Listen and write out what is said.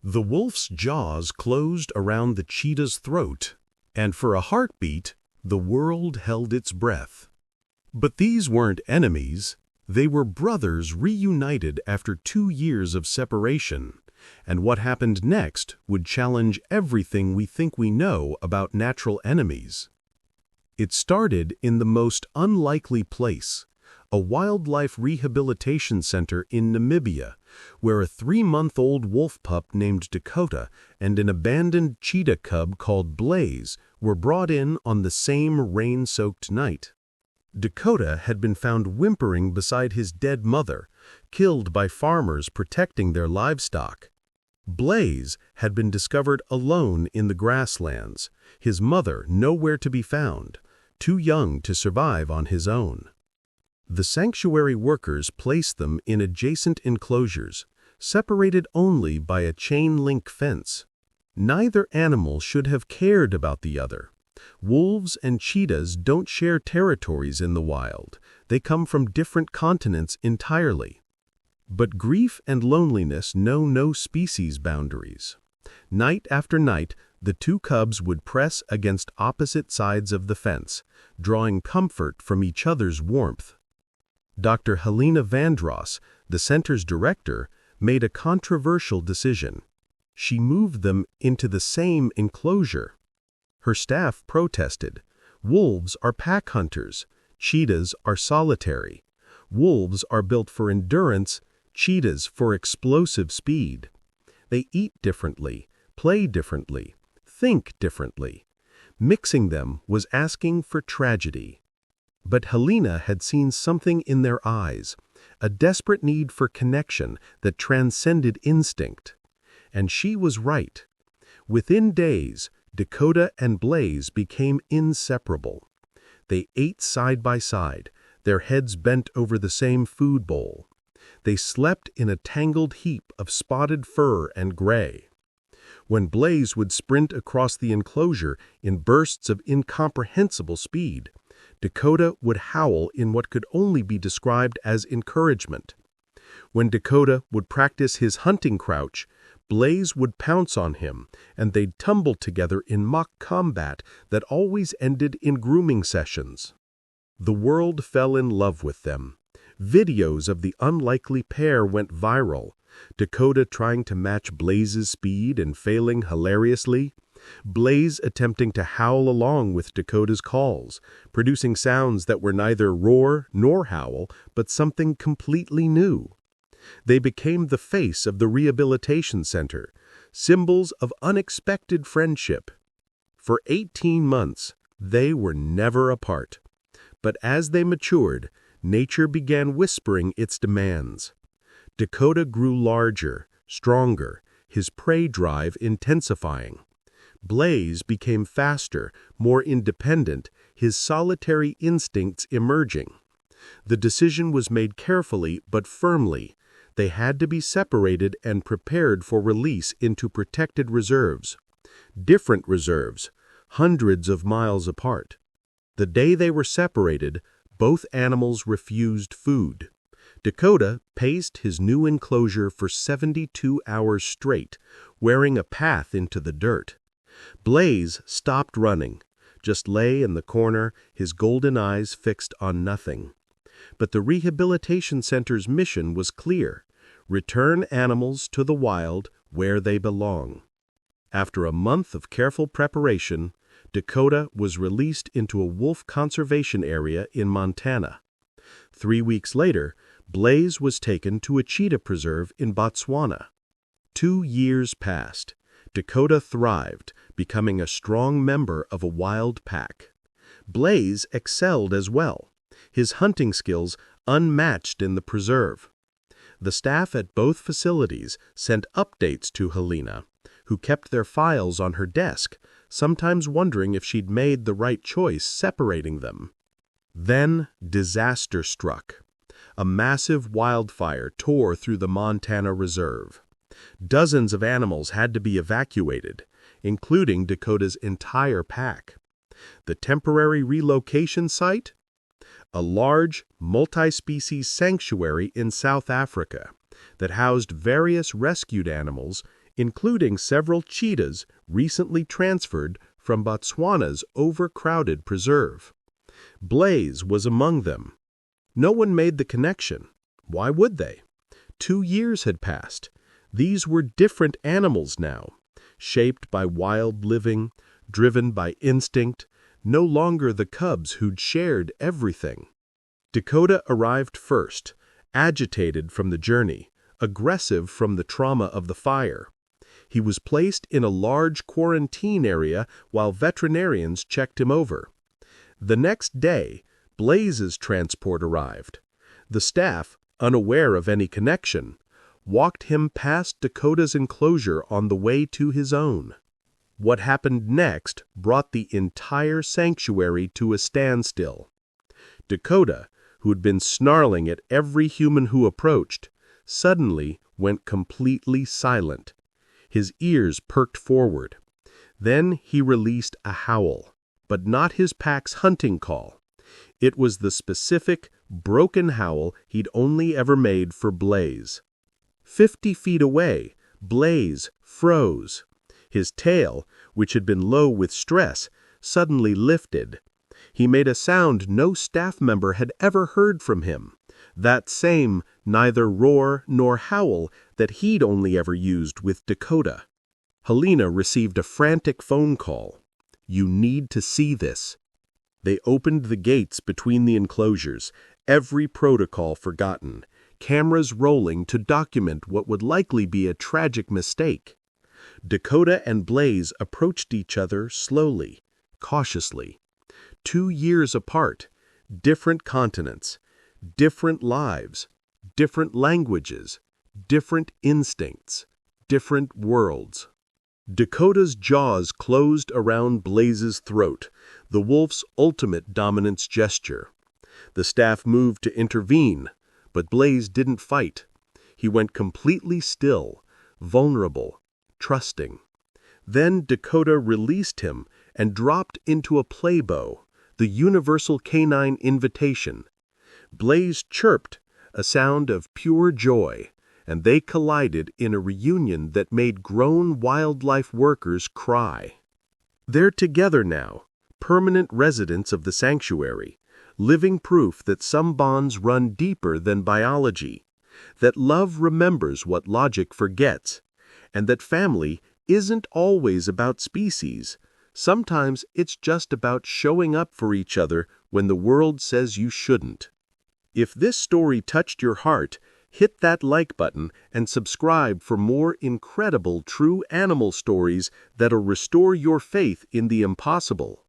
The wolf's jaws closed around the cheetah's throat, and for a heartbeat, the world held its breath. But these weren't enemies. They were brothers reunited after 2 years of separation, and what happened next would challenge everything we think we know about natural enemies. It started in the most unlikely place, a wildlife rehabilitation center in Namibia, where a 3-month-old wolf pup named Dakota and an abandoned cheetah cub called Blaze were brought in on the same rain-soaked night. Dakota had been found whimpering beside his dead mother, killed by farmers protecting their livestock. Blaze had been discovered alone in the grasslands, his mother nowhere to be found, too young to survive on his own. The sanctuary workers placed them in adjacent enclosures, separated only by a chain-link fence. Neither animal should have cared about the other. Wolves and cheetahs don't share territories in the wild. They come from different continents entirely. But grief and loneliness know no species boundaries. Night after night, the 2 cubs would press against opposite sides of the fence, drawing comfort from each other's warmth. Dr. Helena Vandross, the center's director, made a controversial decision. She moved them into the same enclosure. Her staff protested. Wolves are pack hunters. Cheetahs are solitary. Wolves are built for endurance, cheetahs for explosive speed. They eat differently, play differently, think differently. Mixing them was asking for tragedy. But Helena had seen something in their eyes, a desperate need for connection that transcended instinct. And she was right. Within days, Dakota and Blaze became inseparable. They ate side by side, their heads bent over the same food bowl. They slept in a tangled heap of spotted fur and gray. When Blaze would sprint across the enclosure in bursts of incomprehensible speed, Dakota would howl in what could only be described as encouragement. When Dakota would practice his hunting crouch, Blaze would pounce on him, and they'd tumble together in mock combat that always ended in grooming sessions. The world fell in love with them. Videos of the unlikely pair went viral, Dakota trying to match Blaze's speed and failing hilariously, Blaze attempting to howl along with Dakota's calls, producing sounds that were neither roar nor howl, but something completely new. They became the face of the rehabilitation center, symbols of unexpected friendship. For 18 months, they were never apart. But as they matured, nature began whispering its demands. Dakota grew larger, stronger, his prey drive intensifying. Blaze became faster, more independent, his solitary instincts emerging. The decision was made carefully but firmly. They had to be separated and prepared for release into protected reserves. Different reserves, hundreds of miles apart. The day they were separated, both animals refused food. Dakota paced his new enclosure for 72 hours straight, wearing a path into the dirt. Blaze stopped running, just lay in the corner, his golden eyes fixed on nothing. But the rehabilitation center's mission was clear: return animals to the wild where they belong. After a month of careful preparation, Dakota was released into a wolf conservation area in Montana. 3 weeks later, Blaze was taken to a cheetah preserve in Botswana. 2 years passed. Dakota thrived, becoming a strong member of a wild pack. Blaze excelled as well, his hunting skills unmatched in the preserve. The staff at both facilities sent updates to Helena, who kept their files on her desk, sometimes wondering if she'd made the right choice separating them. Then disaster struck. A massive wildfire tore through the Montana Reserve. Dozens of animals had to be evacuated, including Dakota's entire pack. The temporary relocation site? A large, multi-species sanctuary in South Africa that housed various rescued animals, including several cheetahs recently transferred from Botswana's overcrowded preserve. Blaze was among them. No one made the connection. Why would they? 2 years had passed. These were different animals now, shaped by wild living, driven by instinct, no longer the cubs who'd shared everything. Dakota arrived first, agitated from the journey, aggressive from the trauma of the fire. He was placed in a large quarantine area while veterinarians checked him over. The next day, Blaze's transport arrived. The staff, unaware of any connection, walked him past Dakota's enclosure on the way to his own. What happened next brought the entire sanctuary to a standstill. Dakota, who had been snarling at every human who approached, suddenly went completely silent. His ears perked forward. Then he released a howl, but not his pack's hunting call. It was the specific, broken howl he'd only ever made for Blaze. 50 feet away, Blaze froze. His tail, which had been low with stress, suddenly lifted. He made a sound no staff member had ever heard from him, that same neither roar nor howl that he'd only ever used with Dakota. Helena received a frantic phone call. "You need to see this." They opened the gates between the enclosures, every protocol forgotten, cameras rolling to document what would likely be a tragic mistake. Dakota and Blaze approached each other slowly, cautiously. 2 years apart, different continents, different lives, different languages, different instincts, different worlds. Dakota's jaws closed around Blaze's throat, the wolf's ultimate dominance gesture. The staff moved to intervene, but Blaze didn't fight. He went completely still, vulnerable, trusting. Then Dakota released him and dropped into a playbow, the universal canine invitation. Blaze chirped, a sound of pure joy, and they collided in a reunion that made grown wildlife workers cry. They're together now, permanent residents of the sanctuary, living proof that some bonds run deeper than biology, that love remembers what logic forgets, and that family isn't always about species. Sometimes it's just about showing up for each other when the world says you shouldn't. If this story touched your heart, hit that like button and subscribe for more incredible true animal stories that'll restore your faith in the impossible.